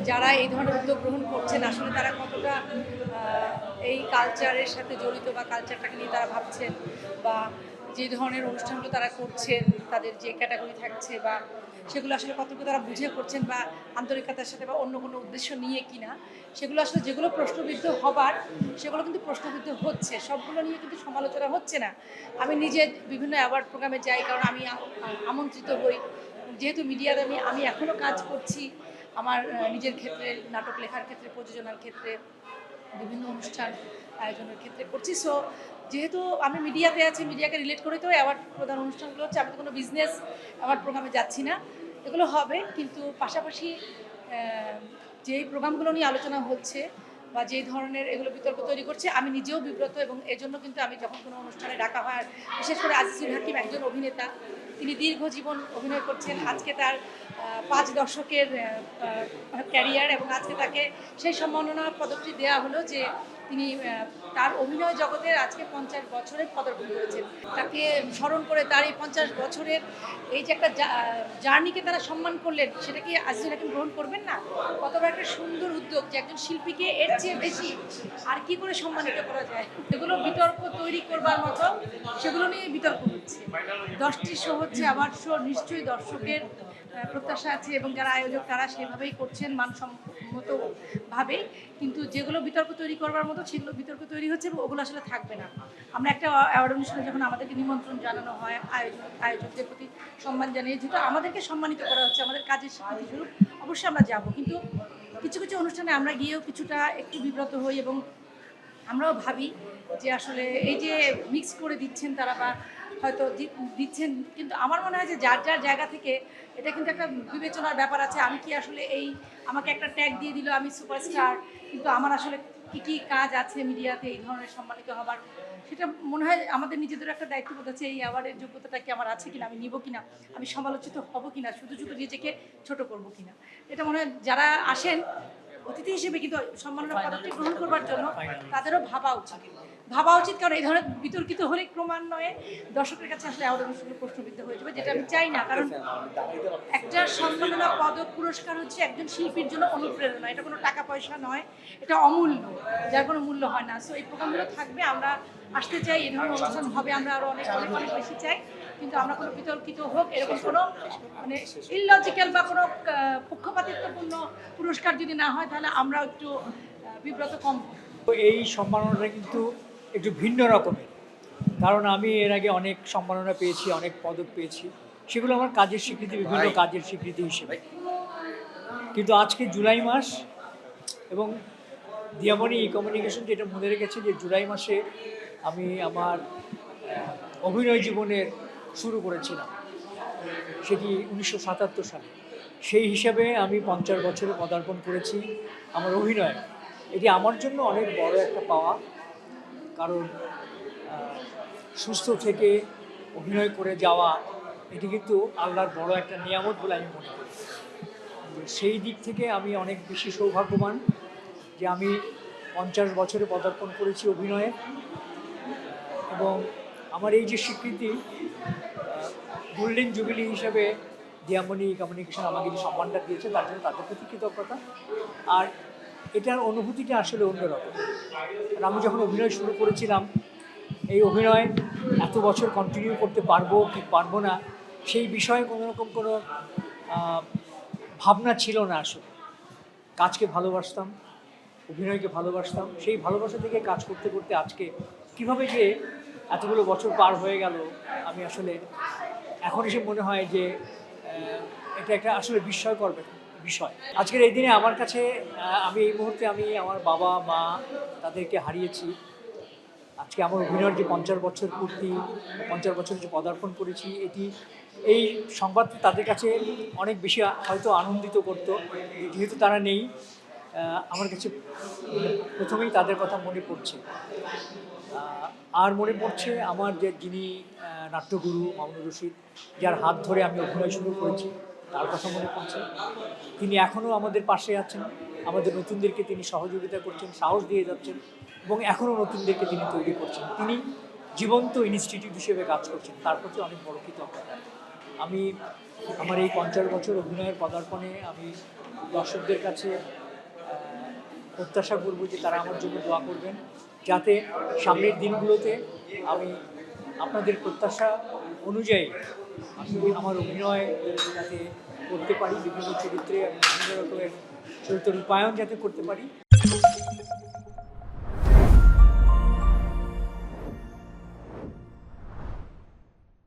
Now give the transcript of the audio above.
যারা এই ধরনের উদ্যোগ গ্রহণ করছেন আসলে তারা কতটা এই কালচারের সাথে জড়িত বা কালচারটাকে নিয়ে তারা ভাবছেন, বা যে ধরনের অনুষ্ঠানগুলো তারা করছেন তাদের যে ক্যাটাগরি থাকছে বা সেগুলো আসলে কতটুকু তারা বুঝে করছেন বা আন্তরিকতার সাথে বা অন্য কোনো উদ্দেশ্য নিয়ে কিনা, সেগুলো আসলে যেগুলো প্রশ্নবিদ্ধ হবার সেগুলো কিন্তু প্রশ্নবিদ্ধ হচ্ছে, সবগুলো নিয়ে কিন্তু সমালোচনা হচ্ছে না। আমি নিজে বিভিন্ন অ্যাওয়ার্ড প্রোগ্রামে যাই, কারণ আমি আমন্ত্রিত হই, যেহেতু মিডিয়াতে আমি এখনও কাজ করছি আমার নিজের ক্ষেত্রে, নাটক লেখার ক্ষেত্রে, প্রযোজনার ক্ষেত্রে, বিভিন্ন অনুষ্ঠান আয়োজনের ক্ষেত্রে করছি। সো যেহেতু আমি মিডিয়াতে আছি, মিডিয়াকে রিলেট করে তো অ্যাওয়ার্ড প্রদান অনুষ্ঠানগুলো হচ্ছে, আমি তো কোনো বিজনেস অ্যাওয়ার্ড প্রোগ্রামে যাচ্ছি না। এগুলো হবে, কিন্তু পাশাপাশি যেই প্রোগ্রামগুলো নিয়ে আলোচনা হচ্ছে বা যেই ধরনের এগুলো বিতর্ক তৈরি করছে, আমি নিজেও বিব্রত, এবং এজন্য কিন্তু আমি যখন কোনো অনুষ্ঠানে ডাকা হয়, আর বিশেষ করে আজিজুল হাকিম একজন অভিনেতা, তিনি দীর্ঘ জীবন অভিনয় করছেন, আজকে তার 5 দশকের ক্যারিয়ার, এবং আজকে তাকে সেই সম্মাননা পদকটি দেওয়া হলো যে তিনি তার অভিনয় জগতের আজকে 50 বছরের পদার্পণ করেছেন। তাকে স্মরণ করে তার এই 50 বছরের এই যে একটা জার্নিকে তারা সম্মান করলেন, সেটা কি আজিজুল হাকিম গ্রহণ করবেন না? কত বড় একটা সুন্দর উদ্যোগ যে একজন শিল্পীকে এর চেয়ে বেশি আর কি করে সম্মানিত করা যায়। এগুলো বিতর্ক তৈরি করবার মতো, সেগুলো নিয়ে বিতর্ক হচ্ছে। 10টি শো হচ্ছে, আবার শো নিশ্চয়ই দর্শকের প্রত্যাশা আছে, এবং যারা আয়োজক তারা সেভাবেই করছেন মানসম্মতভাবে, কিন্তু যেগুলো বিতর্ক তৈরি করবার মতো সেগুলো বিতর্ক তৈরি হচ্ছে, এবং ওগুলো আসলে থাকবে না। আমরা একটা অ্যাওয়ার্ড অনুষ্ঠানে যখন আমাদেরকে নিমন্ত্রণ জানানো হয়, আয়োজকদের প্রতি সম্মান জানিয়ে যেহেতু আমাদেরকে সম্মানিত করা হচ্ছে, আমাদের কাজের স্বীকৃতি স্বরূপ অবশ্যই আমরা যাব, কিন্তু কিছু কিছু অনুষ্ঠানে আমরা গিয়েও কিছুটা একটু বিব্রত হই, এবং আমরাও ভাবি যে আসলে এই যে মিক্স করে দিচ্ছেন তারা, বা হয়তো দিচ্ছেন, কিন্তু আমার মনে হয় যে যার যার জায়গা থেকে এটা কিন্তু একটা বিবেচনার ব্যাপার আছে। আমি কি আসলে এই আমাকে একটা ট্যাগ দিয়ে দিল আমি সুপারস্টার, কিন্তু আমার আসলে কী কী কাজ আছে মিডিয়াতে এই ধরনের সম্মানিত হবার, সেটা মনে হয় আমাদের নিজেদের একটা দায়িত্ববোধ আছে। এই অ্যাওয়ার্ডের যোগ্যতাটা কি আমার আছে কিনা, আমি নিব কিনা, আমি সমালোচিত হব কিনা, শুধু শুধু নিজেকে ছোট করব কিনা, এটা মনে হয় যারা আসেন অতিথি হিসেবে কিন্তু সম্মাননা পদকটি গ্রহণ করবার জন্য তাদেরও ভাবা উচিত, কারণ এই ধরনের বিতর্কিত হলে ক্রমান্বয়ে দর্শকের কাছে আসলে অ্যাওয়ার্ড অনুষ্ঠানগুলো প্রশ্নবিদ্ধ হয়ে যাবে, যেটা আমি চাই না। কারণ একটা সম্মাননা পদক পুরস্কার হচ্ছে একজন শিল্পীর জন্য অনুপ্রেরণা, এটা কোনো টাকা পয়সা নয়, এটা অমূল্য, যার কোনো মূল্য হয় না। সো এই প্রোগ্রামগুলো থাকবে, আমরা আসতে চাই, এই ধরনের অনুষ্ঠান হবে, আমরা আরও অনেক অনেক অনেক বেশি চাই, কিন্তু আমরা কোনো বিতর্কিত হোক এরকম কোনো মানে ইললজিক্যাল বা কোনো পক্ষপাতিত্বপূর্ণ পুরস্কার যদি না হয়, তাহলে আমরা একটু বিব্রত কম হব। এই সম্মাননাটা কিন্তু একটু ভিন্ন রকমের, কারণ আমি এর আগে অনেক সম্মাননা পেয়েছি, অনেক পদক পেয়েছি, সেগুলো আমার কাজের স্বীকৃতি, বিভিন্ন কাজের স্বীকৃতি হিসেবে। কিন্তু আজকে জুলাই মাস, এবং দিয়ামণি কমিউনিকেশন যেটা মনে রেখেছে যে জুলাই মাসে আমি আমার অভিনয় জীবনের শুরু করেছিলাম, সেটি 1977 সালে। সেই হিসাবে আমি 50 বছরে পদার্পণ করেছি আমার অভিনয়। এটি আমার জন্য অনেক বড় একটা পাওয়া, কারণ সুস্থ থেকে অভিনয় করে যাওয়া এটি কিন্তু আল্লাহর বড় একটা নিয়ামত বলে আমি মনে করি। সেই দিক থেকে আমি অনেক বেশি সৌভাগ্যবান যে আমি 50 বছরে পদার্পণ করেছি অভিনয়ে, এবং আমার এই যে স্বীকৃতি, গোল্ডেন জুবিলি হিসেবে দিয়ামণি কমিউনিকেশন আমাকে যে সম্মানটা দিয়েছে তার জন্য তাদের প্রতি কৃতজ্ঞতা। আর এটার অনুভূতিটা আসলে অন্যরকম। আমি যখন অভিনয় শুরু করেছিলাম, এই অভিনয় এত বছর কন্টিনিউ করতে পারবো কি পারবো না সেই বিষয়ে কোনো রকম কোনো ভাবনা ছিল না। আসলে কাজকে ভালোবাসতাম, অভিনয়কে ভালোবাসতাম, সেই ভালোবাসা থেকে কাজ করতে করতে আজকে কীভাবে যে এতগুলো বছর পার হয়ে গেল, আমি আসলে এখন এসে মনে হয় যে এটা একটা আসলে বিস্ময়কর বিষয়। আজকের এই দিনে আমার কাছে আমি এই মুহূর্তে আমি আমার বাবা মা তাদেরকে হারিয়েছি। আজকে আমার অভিনয়ের যে 50 বছর পূর্তি, 50 বছর যে পদার্পণ করেছি, এই সংবাদ তাদের কাছে অনেক বেশি হয়তো আনন্দিত করতো। যেহেতু তারা নেই, আমার কাছে প্রথমেই তাদের কথা মনে পড়ছে। আর মনে পড়ছে আমার যিনি নাট্যগুরু মামুনুর রশিদ, যার হাত ধরে আমি অভিনয় শুরু করেছি, তার কথা মনে পড়ছে। তিনি এখনও আমাদের পাশে আছেন, আমাদের নতুনদেরকে তিনি সহযোগিতা করছেন, সাহস দিয়ে যাচ্ছেন, এবং এখনও নতুনদেরকে তিনি তৈরি করছেন। তিনি জীবন্ত ইনস্টিটিউট হিসেবে কাজ করছেন, তার প্রতি অনেক বড় কৃতজ্ঞতা। আমি আমার এই 50 বছর অভিনয়ের পদার্পণে আমি দর্শকদের কাছে প্রত্যাশা করব যে তারা আমার জন্য দোয়া করবেন, যাতে সামনের দিনগুলোতে আমি আপনাদের প্রত্যাশা অনুযায়ী আমি আমার অভিনয় যাতে করতে পারি, বিভিন্ন চরিত্রে আমি বিভিন্ন রকমের চরিত্র রূপায়ণ যাতে করতে পারি।